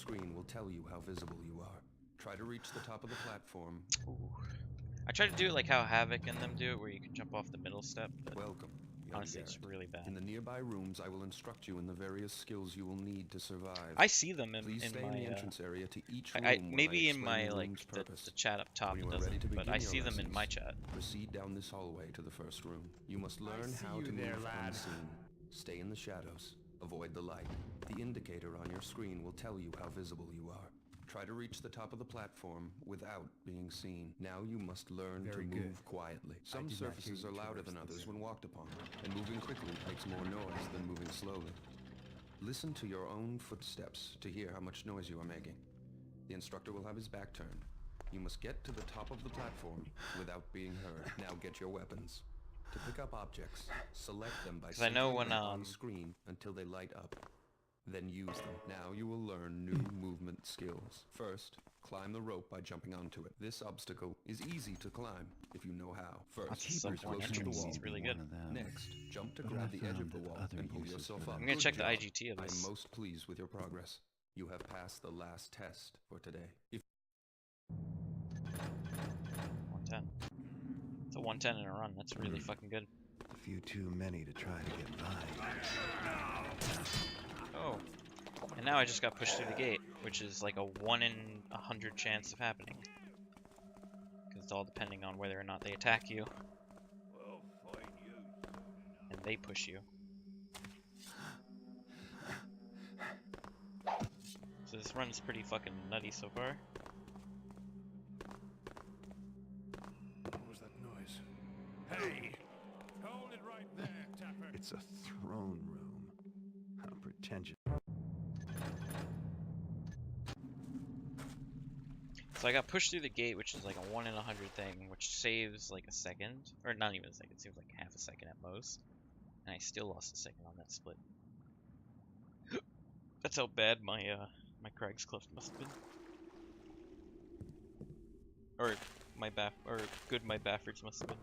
screen will tell you how visible you are. Try to reach the top of the platform. Ooh. I tried to do it like how Havoc and them do it, where you can jump off the middle step, but Welcome. honestly, it's really bad. In the nearby rooms, I will instruct you in the various skills you will need to survive. I see them in Please stay my in the entrance area to each room. maybe in my the like the chat up top it doesn't, but I see them in my chat. Proceed down this hallway to the first room. You must learn how to move unseen. Stay in the shadows. Avoid the light. The indicator on your screen will tell you how visible you are. Try to reach the top of the platform without being seen. Now you must learn to move quietly. Some surfaces are louder than others when walked upon, and moving quickly makes more noise than moving slowly. Listen to your own footsteps to hear how much noise you are making. The instructor will have his back turned. You must get to the top of the platform without being heard. Now get your weapons. To pick up objects, select them by I know when on screen until they light up. Then use them. Now you will learn new movement skills. First, climb the rope by jumping onto it. This obstacle is easy to climb if you know how. First, keep close to the wall. It's really good. Next, jump to grab the edge of the wall and pull yourself up. I'm gonna check the IGT of I this. am most pleased with your progress. You have passed the last test for today. 110. It's a 110 in a run. That's really fucking good. A few too many to try to get by. Oh. And now I just got pushed through the gate, which is like a 1 in 100 chance of happening. Because it's all depending on whether or not they attack you. And they push you. So this run is pretty fucking nutty so far. What was that noise? Hey! Hold it right there, Tapper. It's a throne room. How pretentious. So I got pushed through the gate, which is like a 1 in 100 thing, which saves like a second. Or not even a second, it seems like half a second at most. And I still lost a second on that split. That's how bad my my Craig's Cliff must have been. Or my good my Baffords must have been.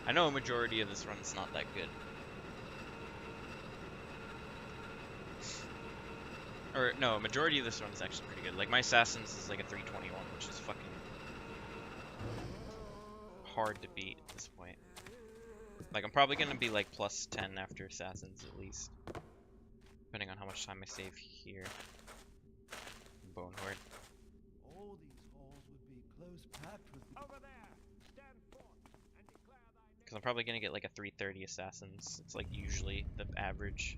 I know a majority of this run's not that good. Or no, a majority of this one is actually pretty good. Like my Assassins is like a 321, which is fucking hard to beat at this point. Like I'm probably gonna be like plus 10 after Assassins at least, depending on how much time I save here. Bonehorde. All these halls would be close packed with over there. Stand forth and declare thy. Because I'm probably gonna get like a 330 Assassins. It's like usually the average.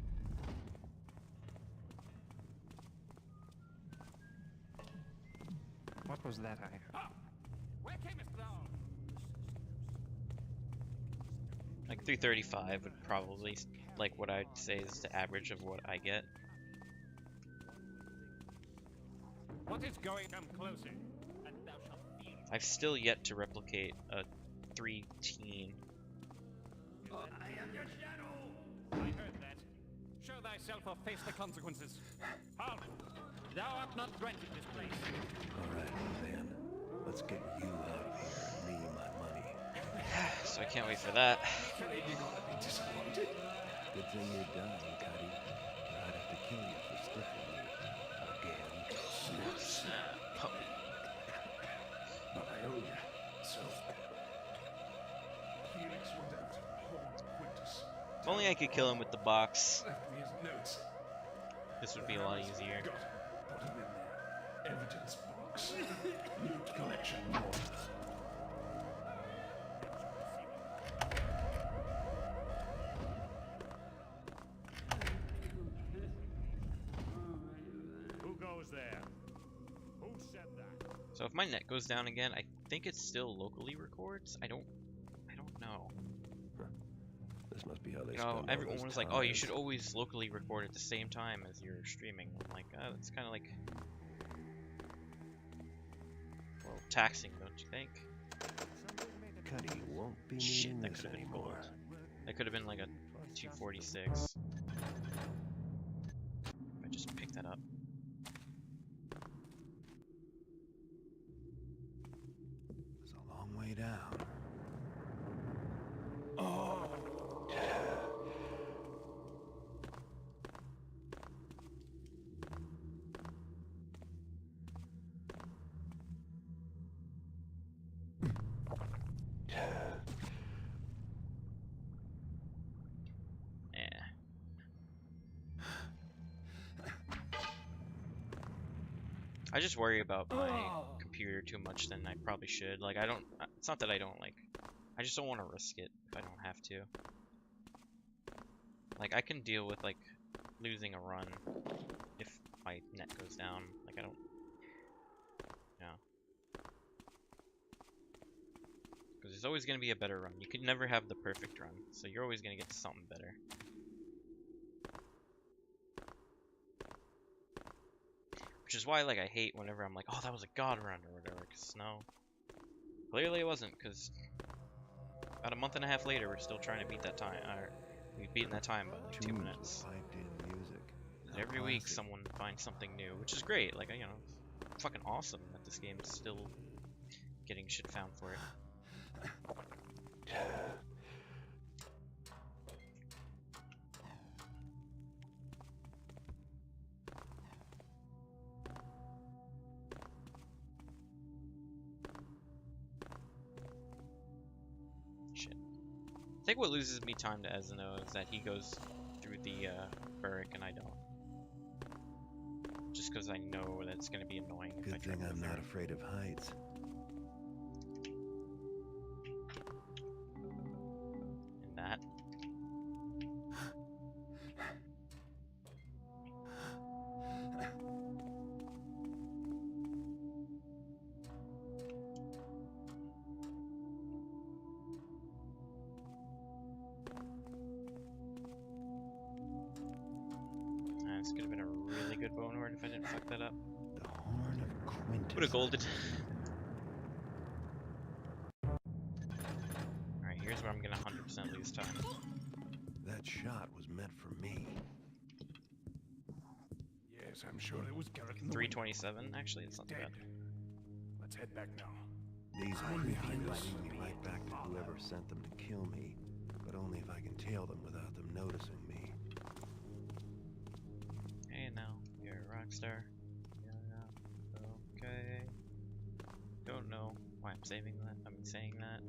What was that I heard? Where camest thou? Like 335 would probably like what I'd say is the average of what I get. What is going? Come closer, and thou shalt feel. I've still yet to replicate a 3-teen. I am your shadow. I heard that. Show thyself or face the consequences. Halt! Thou art not granted this place. All right, then. Let's get you out of here and me my money. So I can't wait for that. You're gonna be disappointed. Good thing you're done, Cuddy. I'd have to kill you for stiffing me again. Oh. But I owe you, so. Felix went out and hold Quintus. If only I could kill him with the box. Left me his notes. This would be a lot easier. Got it. Put him in there. Evidence box. Loot collection order. Who goes there? Who said that? So if my net goes down again, I think it still locally records. I don't know. This must be how they You know, everyone was like, "Oh, you should always locally record at the same time as you're streaming." I'm like, oh, that's kind of like, well, taxing, don't you think? Cuddy won't be Shit, needing that this could have been anymore. gold. That could have been like a 246. I just picked that up. It's a long way down. Oh, yeah. I just worry about my computer too much than I probably should. Like, I don't. It's not that I don't like. I just don't want to risk it if I don't have to. Like, I can deal with like losing a run if my net goes down. Like, I don't. Because there's always going to be a better run. You could never have the perfect run, so you're always going to get something better. Which is why, like, I hate whenever I'm like, oh, that was a god run or whatever, because no. Clearly it wasn't, because about a month and a half later, we're still trying to beat that time. We've beaten that time by like 2 minutes. And every week, someone finds something new, which is great. Like, you know, it's fucking awesome that this game is still getting shit found for it. Shit. I think what loses me time to Ezino is that he goes through the Burrick and I don't. Just because I know that it's going to be annoying if I try to go I'm through. not afraid of heights. And that. This could have been a really good bone horde if I didn't fuck that up. The Horn of Quintus. Would have golded. Alright, here's where I'm gonna 100% lose time. That shot was meant for me. Yes, I'm sure it was Garrett. 327, actually, it's not too bad. Let's head back now. These creepy leading me right back to whoever sent them to kill me, but only if I can tail them without them noticing me. Hey now, you're a rock star. Yeah, okay. Don't know why I'm saving that. I'm saying that.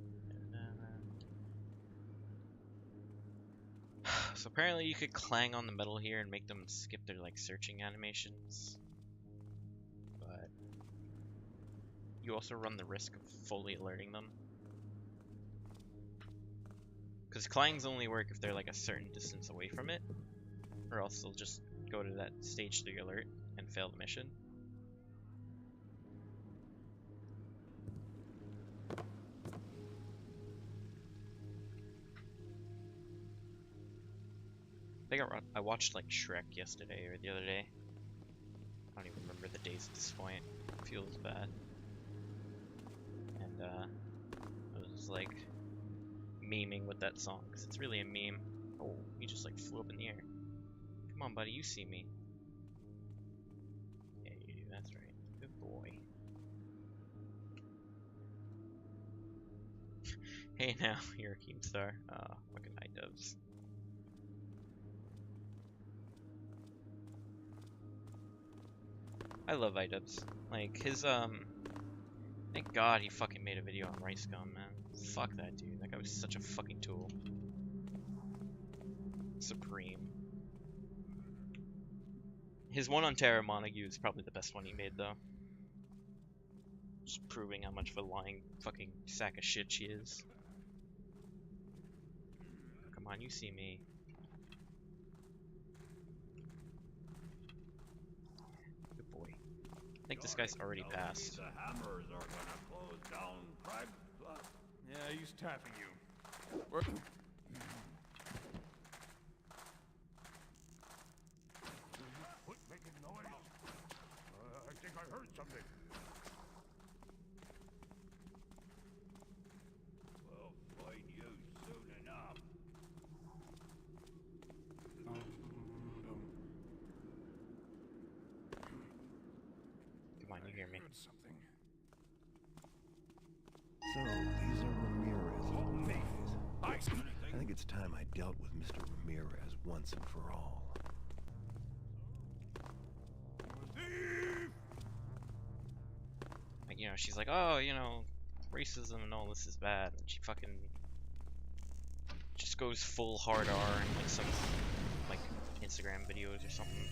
So apparently you could clang on the metal here and make them skip their like searching animations. But you also run the risk of fully alerting them. Because clangs only work if they're like a certain distance away from it, or else they'll just go to that stage 3 alert and fail the mission. I think I watched like Shrek yesterday or the other day. I don't even remember the days at this point. It feels bad. And I was like memeing with that song because it's really a meme. Oh, he just like flew up in the air. Come on, buddy, you see me. Yeah, you do, that's right. Good boy. Hey now, you're a Keemstar. Fucking high dubs. I love iDubbbz. Like, his, thank God he fucking made a video on RiceGum, man. Fuck that dude. That guy was such a fucking tool. Supreme. His one on Terra Montague is probably the best one he made, though. Just proving how much of a lying fucking sack of shit she is. Come on, you see me. Good boy. I think this guy's already passed. The hammers are gonna close down Craig. Yeah, he's tapping you. Quit making noise. I think I heard something. We'll find you soon enough. Come on, you hear me. Heard something. So, these are Ramirez's boys. I think it's time I dealt with Mr. Ramirez once and for all. Like, you know, she's like, oh, you know, racism and all this is bad, and she fucking just goes full hard R in like some like Instagram videos or something.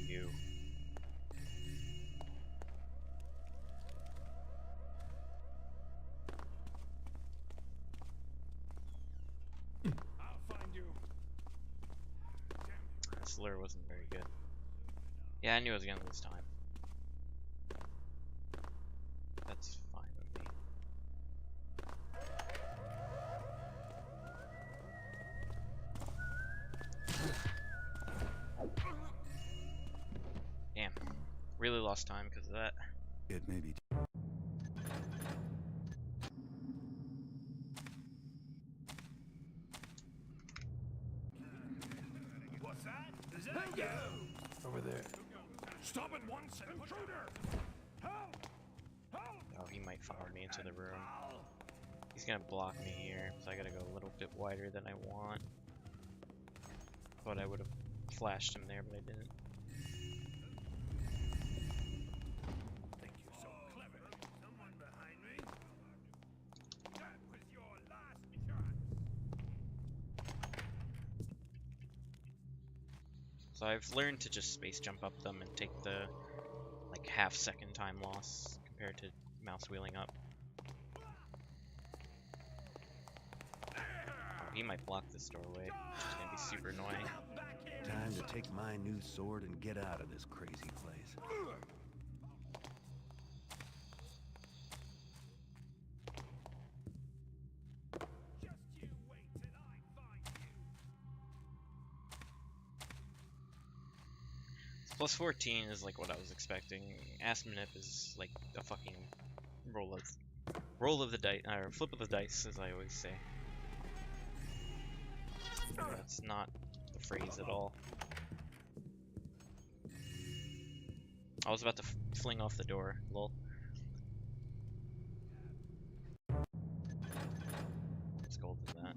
you. I'll find you. This lure wasn't very good. Yeah, I knew I was gonna lose time. That's fine with me. Damn. Really lost time because of that. It may be. What's that? Is that you? Over there. Stop at once, intruder! Help! Help! Oh, he might follow me into the room. He's gonna block me here, so I gotta go a little bit wider than I want. Thought I would have flashed him there, but I didn't. Think you're so clever. Someone behind me? That was your last chance. So I've learned to just space jump up them and take the like half-second time loss compared to mouse wheeling up. Oh, he might block this doorway, which is gonna be super annoying. Time to take my new sword and get out of this crazy place. Just you wait till I find you. Plus 14 is like what I was expecting. Asmonip is like a fucking roll of the dice, or flip of the dice, as I always say. That's not the phrase at all. I was about to fling off the door, lol. What's gold is that?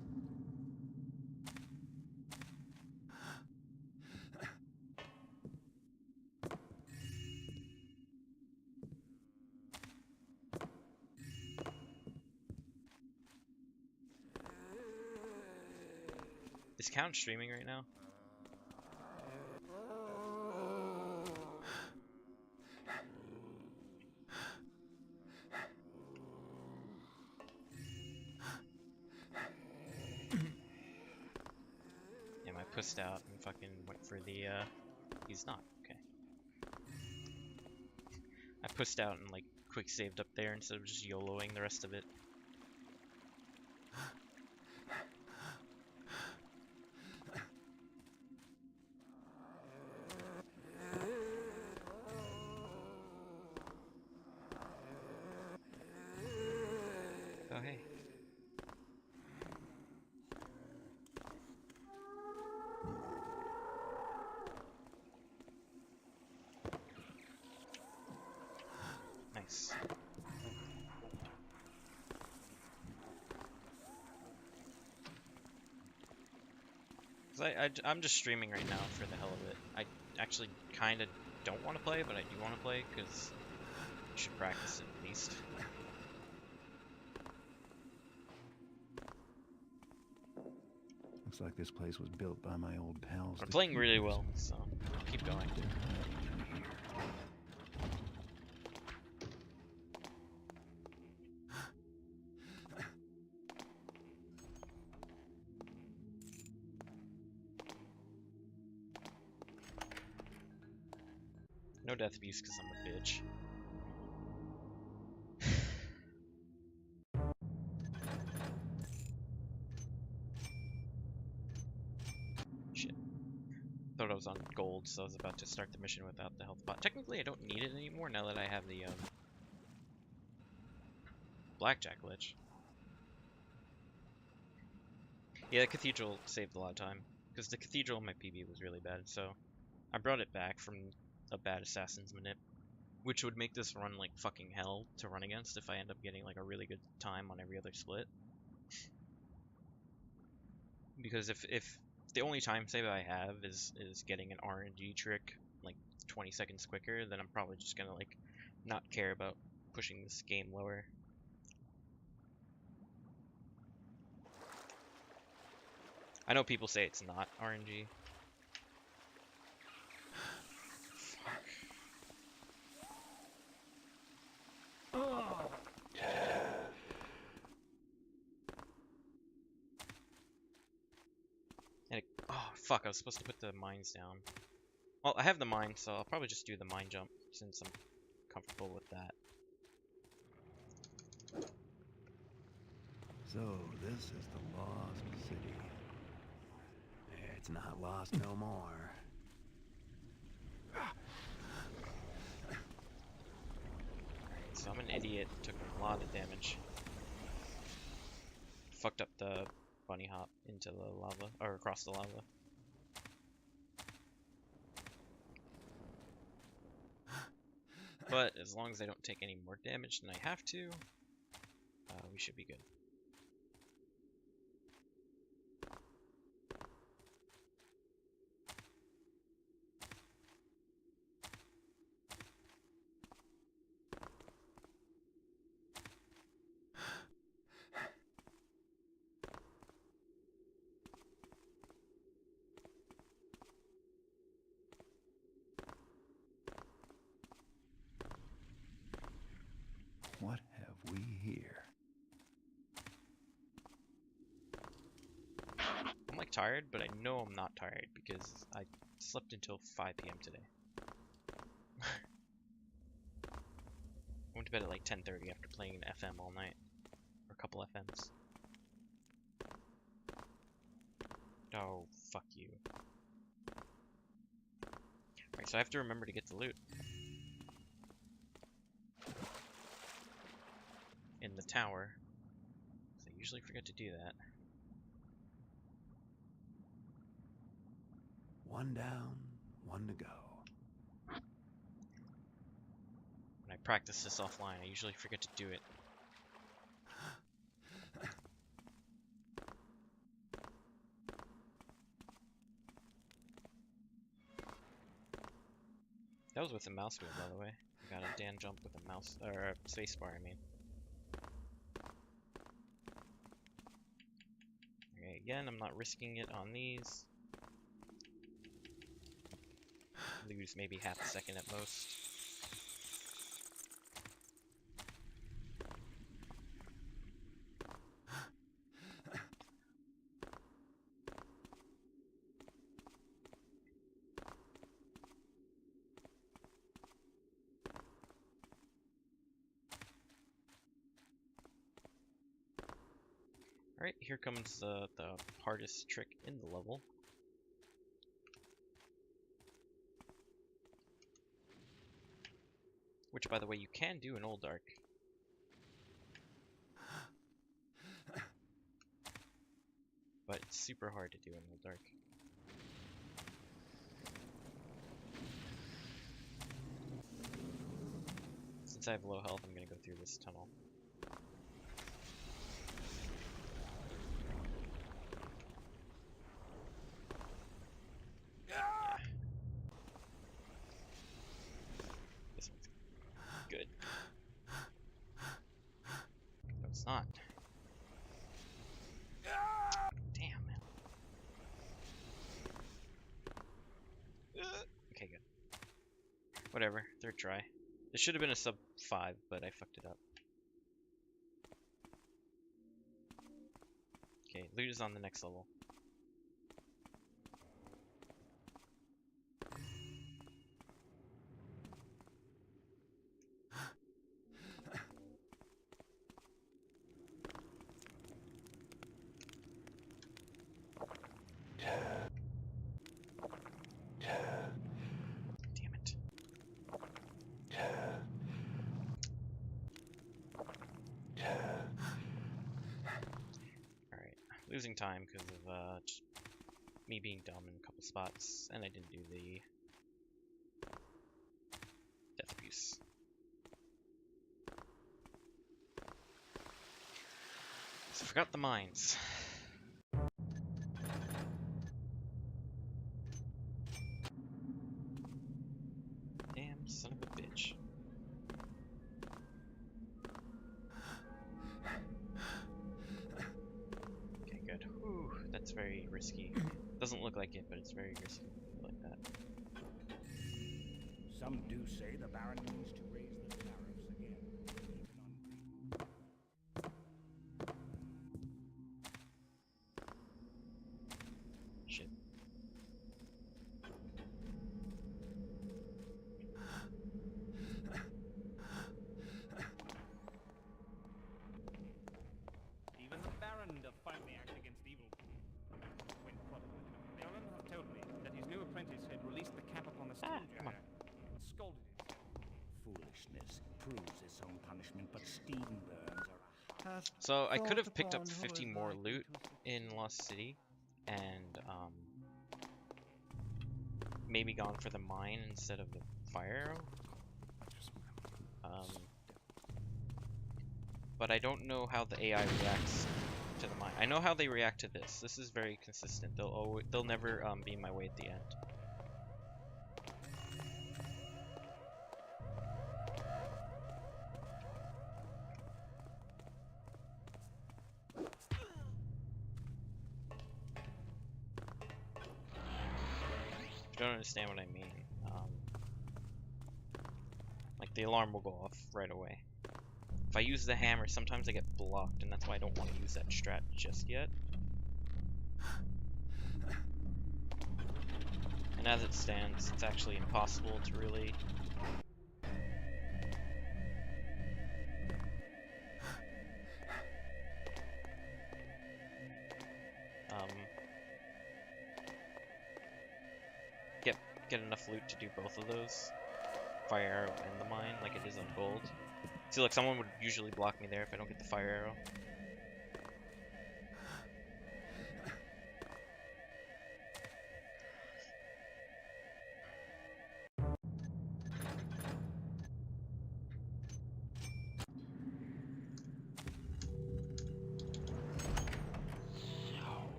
Is Count streaming right now? Damn, I pussed out and fucking went for the, he's not, okay. I pussed out and, like, quick saved up there instead of just YOLOing the rest of it. Oh, hey. Nice. I'm just streaming right now for the hell of it. I actually kind of don't want to play, but I do want to play because you should practice it at least. Looks like this place was built by my old pals. I'm to playing keep really us- well, so I'll keep going. No death abuse because I'm a bitch. Shit. Thought I was on gold, so I was about to start the mission without the health pot. Technically, I don't need it anymore now that I have the blackjack glitch. Yeah, the cathedral saved a lot of time because the cathedral in my PB was really bad, so I brought it back from a bad assassin's manip, which would make this run like fucking hell to run against if I end up getting like a really good time on every other split. Because if the only time save I have is getting an RNG trick like 20 seconds quicker, then I'm probably just gonna like not care about pushing this game lower. I know people say it's not RNG. fuck, I was supposed to put the mines down. Well, I have the mine, so I'll probably just do the mine jump since I'm comfortable with that. So, this is the lost city. It's not lost no more. So I'm an idiot, took a lot of damage. Fucked up the bunny hop into the lava, or across the lava. But as long as I don't take any more damage than I have to, we should be good. What have we here? I'm like tired, but I know I'm not tired because I slept until 5 p.m. today. I went to bed at like 10:30 after playing an FM all night. Or a couple FMs. Oh, fuck you. Alright, so I have to remember to get the loot. In the tower. So I usually forget to do that. One down, one to go. When I practice this offline, I usually forget to do it. That was with a mouse wheel, by the way. I got a Dan jump with a mouse, or a space bar, I mean. Okay, again, I'm not risking it on these. Lose maybe half a second at most. Alright, here comes the hardest trick in the level. Which, by the way, you can do in Old Dark. But it's super hard to do in Old Dark. Since I have low health, I'm gonna go through this tunnel. This one's good. No, it's not. Damn, man. Okay, good. Whatever, third try. This should have been a sub 5, but I fucked it up. Okay, loot is on the next level. Damn it. Alright, losing time because of just me being dumb in a couple spots, and I didn't do the death abuse. So I forgot the mines. Damn son of a bitch. Okay, good. Whew, that's very risky. Doesn't look like it, but it's very risky like that. Some do say the Baron means to raise the tariffs again, even on grain. Shit. foolishness proves its own punishment, but steam burns are So I could have picked up 50 more loot in Lost City, and maybe gone for the mine instead of the fire arrow. But I don't know how the AI reacts to the mine. I know how they react to this. This is very consistent. They'll never be my way at the end. You don't understand what I mean. Like the alarm will go off right away. If I use the hammer, sometimes I get blocked, and that's why I don't want to use that strat just yet. And as it stands, it's actually impossible to really... get enough loot to do both of those. Fire arrow and the mine, like it is on gold. See, like someone would usually block me there if I don't get the fire arrow.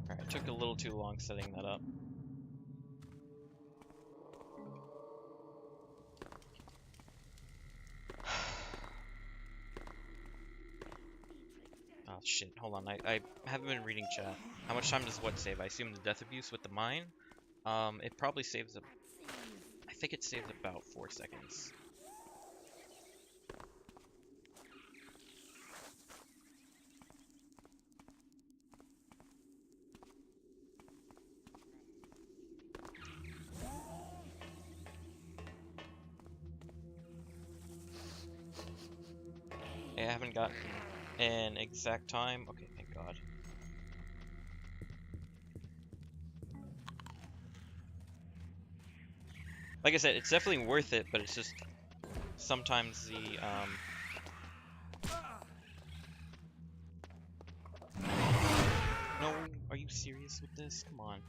Alright, took a little too long setting that up. Oh shit, hold on, I haven't been reading chat. How much time does what save? I assume the death abuse with the mine? It probably saves I think it saves about 4 seconds. I haven't gotten an exact time. Okay, thank God. Like I said, it's definitely worth it, but it's just sometimes the No, are you serious with this? Come on.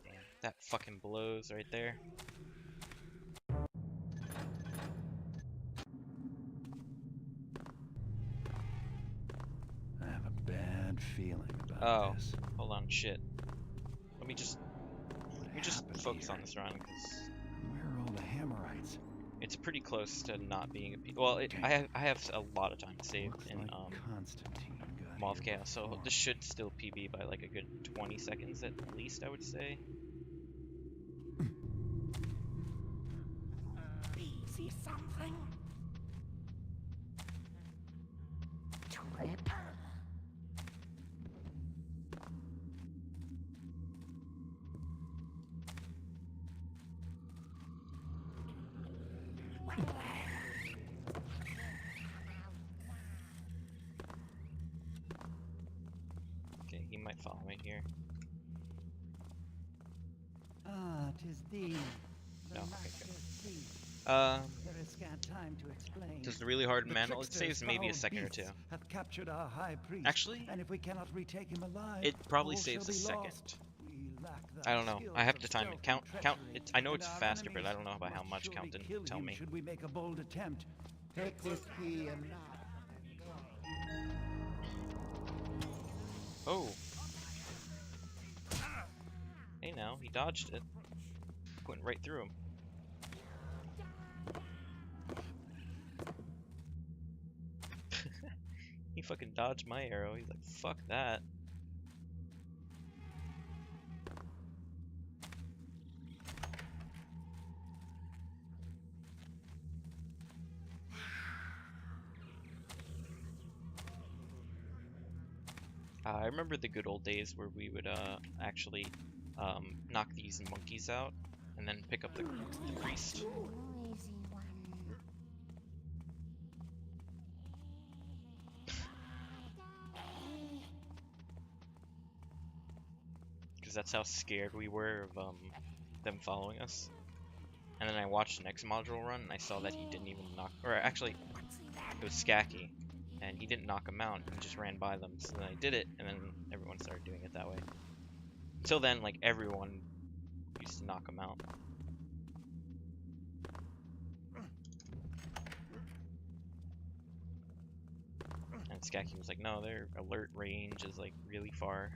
Damn, that fucking blows right there. I have a bad feeling about this. Hold on, shit. Let me just focus on this run, because Where are all the Hammerites? it's pretty close to not being a P. Well, I have a lot of time saved Looks in like Constantine got Maw of here Chaos, so before. this should still PB by like a good 20 seconds at least, I would say. see something. Okay, he might follow me here. Ah, 'tis thee. The No, okay, master thief. good. There is scant time to explain. Does the really hard The manual, it tricksters, saves maybe a foul second or beasts, two. have captured our high priest. Actually, and if we cannot retake him alive, it probably all saves shall a be second. lost. We lack the I don't know. skills I have of to time it. stealth Count. and Count. treachery, I know and it's our faster, but I enemies don't know by how must much. surely Count kill didn't tell you me. should we make a bold attempt. Take this key and Oh. Hey now, he dodged it. Went right through him. He fucking dodged my arrow. He's like, fuck that. I remember the good old days where we would actually knock these monkeys out and then pick up the priest. Because that's how scared we were of them following us. And then I watched the next module run and I saw that he didn't even knock, or actually it was Skaki, and he didn't knock them out, he just ran by them. So then I did it, and then everyone started doing it that way. Until then, like, everyone used to knock them out. And Skaki was like, no, their alert range is like really far.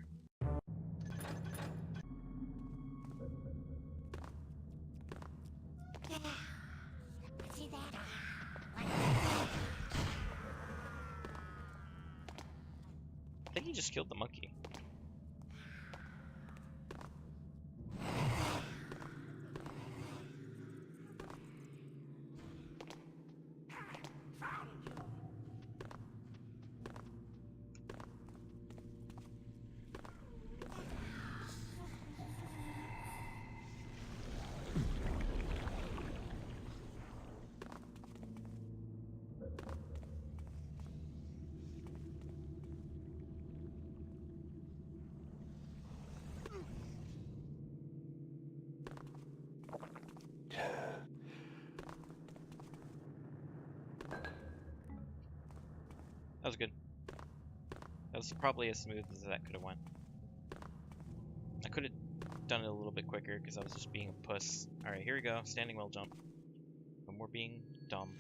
I think he just killed the monkey. That was good. That was probably as smooth as that could have went. I could have done it a little bit quicker because I was just being a puss. Alright, here we go. Standing well jump. And we're being dumb.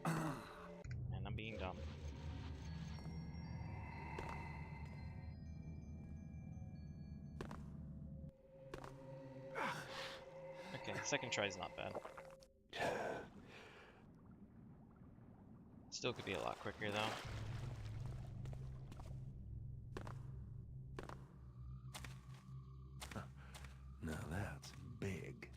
And I'm being dumb. Okay, second try is not bad. Still could be a lot quicker though. Now that's big.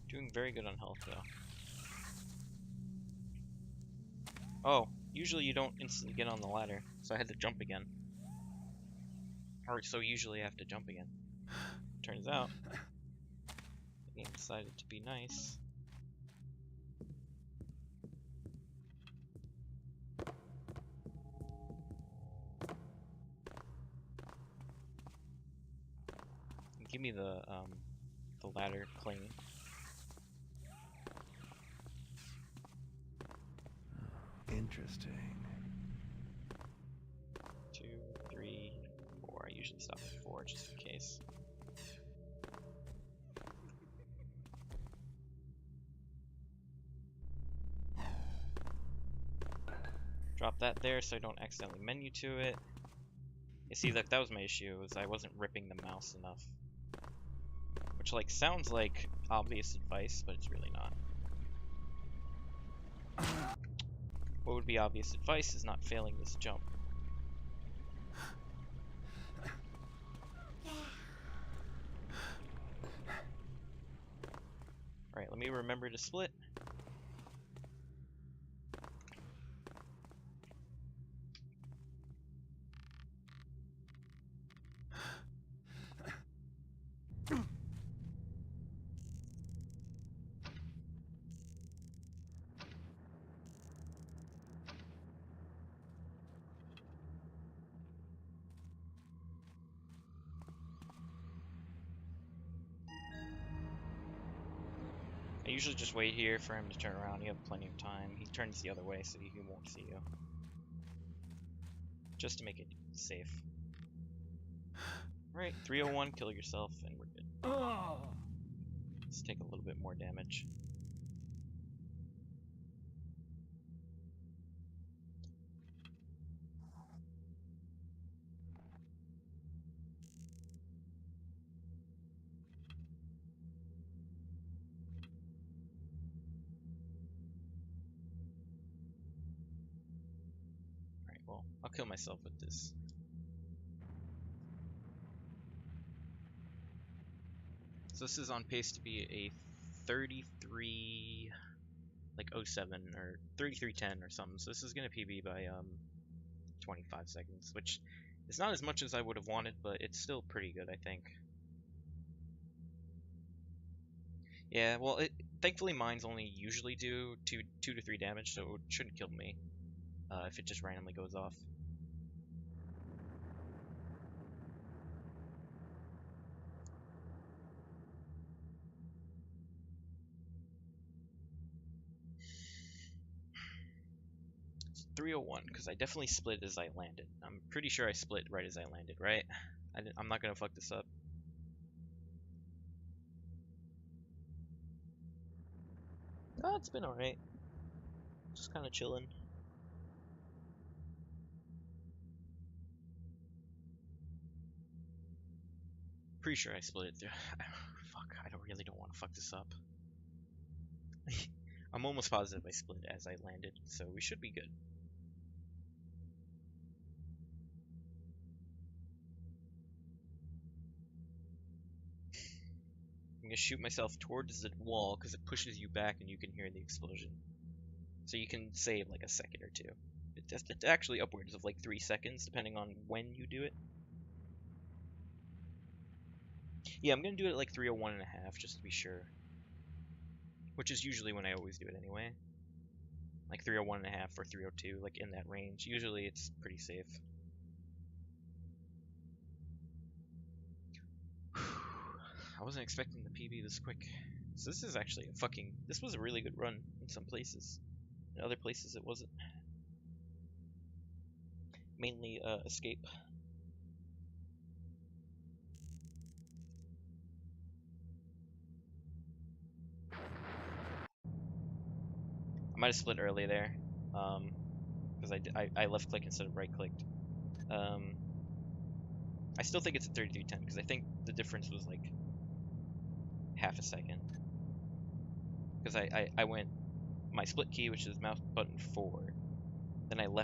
Doing very good on health though. Oh, usually you don't instantly get on the ladder, so I had to jump again. Or so usually I have to jump again. Turns out, the game decided to be nice. Give me the ladder cling. Interesting. 2, 3, 4. I usually stop at 4 just in case. Drop that there so I don't accidentally menu to it. You see, that was my issue, was I wasn't ripping the mouse enough. Which, like, sounds like obvious advice, but it's really not. What would be obvious advice is not failing this jump. Alright, let me remember to split. I usually just wait here for him to turn around. You have plenty of time. He turns the other way so he won't see you. Just to make it safe. Right, 301, kill yourself, and we're good. Let's take a little bit more damage. well, I'll kill myself with this. So this is on pace to be a 33, like 07 or 3310 or something. So this is gonna PB by 25 seconds, which is not as much as I would have wanted, but it's still pretty good, I think. Yeah, well, thankfully mines only usually do 2 to 3 damage, so it shouldn't kill me if it just randomly goes off. It's 301, because I definitely split as I landed. I'm pretty sure I split right as I landed, right? I'm not gonna fuck this up. Oh, it's been alright. Just kind of chilling. Pretty sure I split it through. Fuck, I really don't want to fuck this up. I'm almost positive I split as I landed, so we should be good. I'm gonna shoot myself towards the wall because it pushes you back and you can hear the explosion. So you can save like a second or two. It's actually upwards of like 3 seconds depending on when you do it. Yeah, I'm gonna do it at like 301.5 just to be sure. Which is usually when I always do it anyway. Like 301.5 or 302, like in that range. Usually it's pretty safe. I wasn't expecting the PB this quick. So this is actually this was a really good run in some places. In other places it wasn't. Mainly escape. I might have split early there, because I left click instead of right clicked. I still think it's a 3310 because I think the difference was like half a second. Because I went my split key, which is mouse button 4, then I left